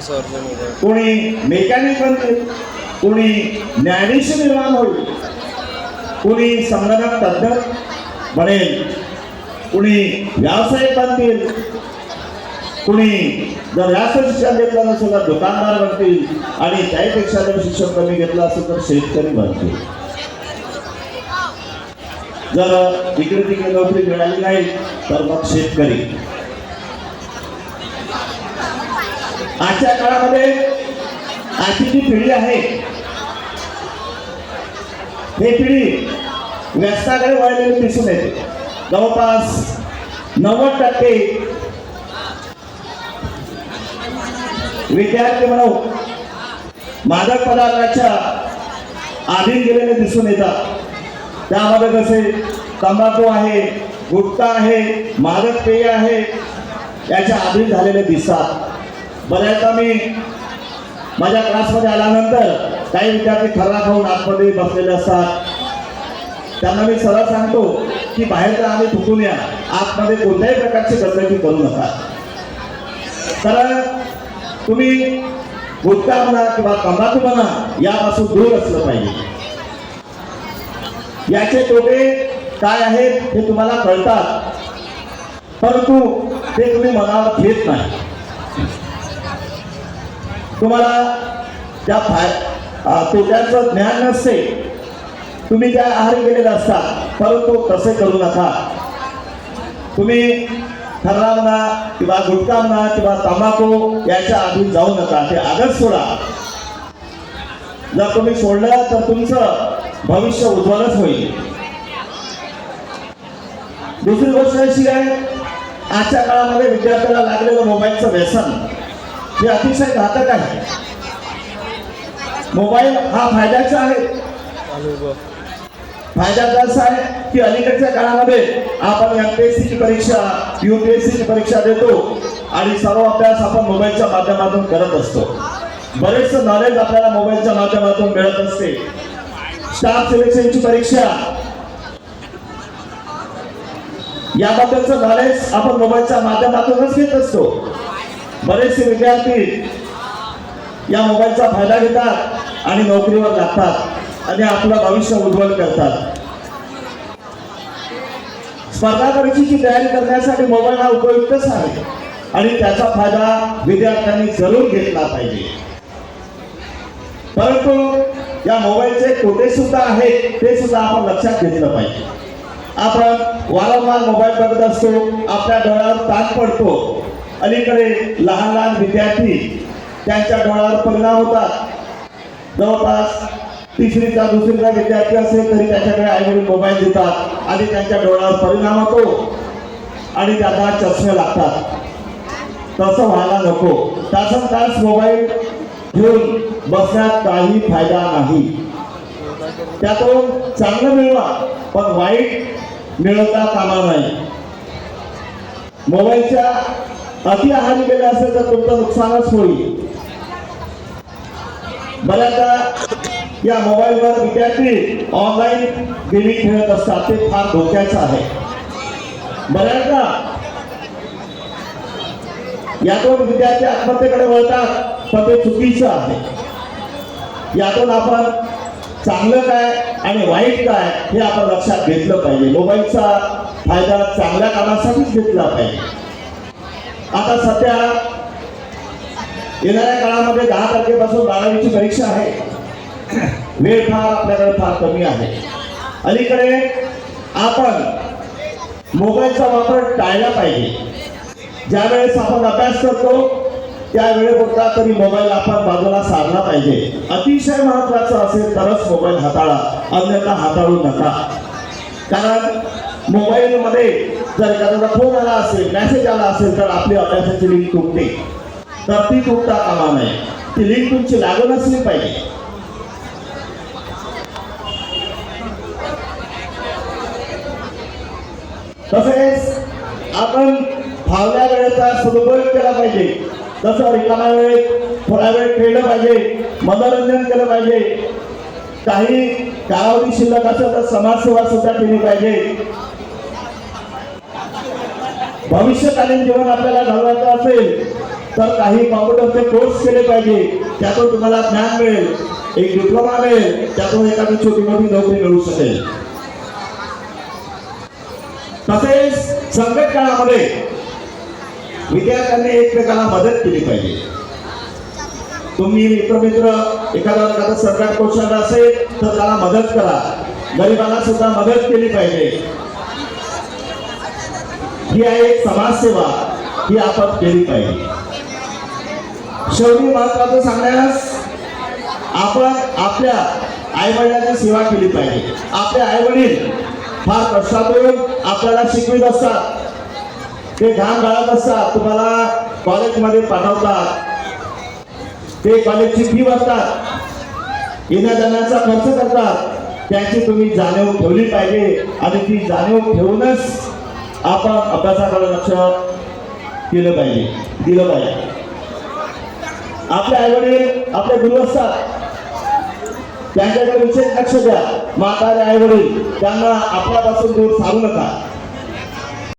कोणी मेकॅनिक बनतील, कोणी न्यायाधीश निर्माण होईल, कोणी संगणक तज्ञ बनेल, कोणी व्यावसायिक बनतील, कुणी जर जास्त शिक्षण घेतलं नसेल तर दुकानदार बनतील आणि त्यापेक्षा जर शिक्षण कमी घेतलं असेल तर शेतकरी बनतील. जर इकडे तिकडे नोकरी मिळाली नाही तर मग शेतकरी. आजच्या काळामध्ये आजची जी पिढी आहे ही पिढी व्यसनाकडे वळलेली दिसून येते. जवळपास 90% विद्यार्थी म्हणून मादक पदार्थाच्या अधीन गेलेले दिसून येतात. त्यामध्ये कसे तंबाखू आहे, गुटखा आहे, मादक पेय आहे, याच्या अधीन झालेले दिसतात. बऱ्याचदा मी माझ्या क्लासमध्ये आल्यानंतर काही विद्यार्थी खर्रा खाऊन आतमध्ये बसलेले असतात. त्यांना मी सरळ सांगतो की बाहेरचा आम्ही थुकून या, आतमध्ये कोणत्याही प्रकारची गडबडी करू नका. कारण तुम्ही गुटखा म्हणा किंवा तंबाखू म्हणा यापासून दूर असलं पाहिजे. याचे तोटे काय आहेत हे तुम्हाला कळतात, परंतु ते तुम्ही मनावर घेत नाही. तुम्हाला त्या तोट्याचं ज्ञान नसते, तुम्ही त्या आहारी गेलेले असतात, परंतु तसे करू नका. तुम्ही खर्रा म्हणा किंवा गुटखा म्हणा किंवा तंबाखू याच्या आधी जाऊ नका. ते आदर्श सोडा. जर तुम्ही सोडलं तर तुमचं भविष्य उज्ज्वलच होईल. दुसरी गोष्ट अशी आहे, आजच्या काळामध्ये विद्यार्थ्याला लागलेलं मोबाईलचं व्यसन हे अतिशय घातक आहे. मोबाईल हा फायद्याचा आहे. फायद्याचा असा आहे की अलीकडच्या काळामध्ये आपण MPSC ची परीक्षा, UPSC ची परीक्षा देतो आणि सर्व अभ्यास आपण मोबाईलच्या माध्यमातून करत असतो. बरेच नॉलेज आपल्याला मोबाईलच्या माध्यमातून मिळत असते. स्टाफ सिलेक्शनची परीक्षा याबद्दलचं नॉलेज आपण मोबाईलच्या माध्यमातूनच घेत असतो. बरेचसे विद्यार्थी या मोबाईलचा फायदा घेतात आणि नोकरीवर लागतात आणि आपलं भविष्य उज्ज्वल करतात. स्पर्धा परीक्षेची तयारी करण्यासाठी मोबाईल हा उपयुक्तच आहे आणि त्याचा फायदा विद्यार्थ्यांनी जरूर घेतला पाहिजे. परंतु या मोबाईलचे तोटे सुद्धा आहेत, ते सुद्धा आपण लक्षात घेतलं पाहिजे. आपण वारंवार मोबाईल बघत असतो, आपल्या डोळ्यावर ताण पडतो. अलीकडे लहान लहान विद्यार्थी त्यांच्या डोळ्यावर परिणाम होतात. जवळपास तिसरीचा दुसरीचा विद्यार्थी असेल तरी त्याच्याकडे आईवडील मोबाईल देतात आणि त्यांच्या डोळ्यावर परिणाम होतो आणि त्यांना चष्मे लागतात. तसं व्हायला नको. तासनतास मोबाईल घेऊन बसण्यात काही फायदा नाही. त्यातून चांगलं मिळवा पण वाईट मिळवता कामा नाही. मोबाईलच्या अति आहारी गेले असेल तर तुमचं नुकसानच होईल. बऱ्याचदा या मोबाईलवर विद्यार्थी ऑनलाईन गेमिंग खेळत असतात. ते फार धोक्याचं आहे. बऱ्याचदा यातून विद्यार्थी आत्महत्येकडे वळतात, पण ते चुकीचं आहे. यातून आपण चांगलं काय आणि वाईट काय हे आपण लक्षात घेतलं पाहिजे. मोबाईलचा फायदा चांगल्या कामासाठीच घेतला पाहिजे. आता सध्या येणाऱ्या काळामध्ये 10 तारखेपासून 12वीची परीक्षा आहे. वेळ फार आपल्याकडे फार कमी आहे. अलीकडे आपण मोबाईलचा वापर टाळला पाहिजे. ज्यावेळेस आपण अभ्यास करतो त्यावेळेपुरता तरी मोबाईल आपण बाजूला सारला पाहिजे. अतिशय महत्त्वाचं असेल तरच मोबाईल हाताळा, अन्यथा हाताळू नका. कारण मोबाईलमध्ये जर एखाद्याचा फोन आला असेल, मेसेज आला असेल तर आपली अभ्यासाची लिंक तुटते. तर ती तुटता कामा नये. ती लिंक तुमची लागून असली पाहिजे. तसेच आपण फावल्या वेळेचा सदुपयोग केला पाहिजे. जसं रिकाम्या वेळेत थोडा वेळ खेळलं पाहिजे, मनोरंजन केलं पाहिजे. काही कालावधी शिल्लक असेल तर समाजसेवा सुद्धा केली पाहिजे. भविष्यकालीन जीवन आपल्याला घडवायचं असेल तर काही कॉम्प्युटरचे कोर्स केले पाहिजे, त्यातून तुम्हाला ज्ञान मिळेल, एक डिप्लोमा मिळेल, त्यातून एखादी छोटी मोठी नोकरी मिळू शकेल. तसेच संकट काळामध्ये विद्यार्थ्यांनी एकमेकांना मदत केली पाहिजे. तुम्ही मित्र एखादा सरकार कौशल्य असेल तर त्याला मदत करा, गरिबांना सुद्धा मदत केली पाहिजे. ही आहे एक समाजसेवा, ही आपण केली पाहिजे. शेवटी महत्वाचं सांगण्यास, आपण आपल्या आई वडिलांची सेवा केली पाहिजे. आपले आई वडील फार कष्टातून आपल्याला शिकवित असतात, ते घाम गाळत असतात, तुम्हाला कॉलेजमध्ये पाठवतात, ते कॉलेजची फी भरतात, येण्या जाण्याचा खर्च करतात. त्याची तुम्ही जाणीव ठेवली पाहिजे आणि ती जाणीव ठेवूनच आपण अभ्यासाकडे लक्ष दिलं पाहिजे. आपले आई वडील आपले गुरु असतात, त्यांच्याकडे विशेष लक्ष द्या. म्हातारे आई वडील त्यांना आपल्यापासून दूर सारू नका.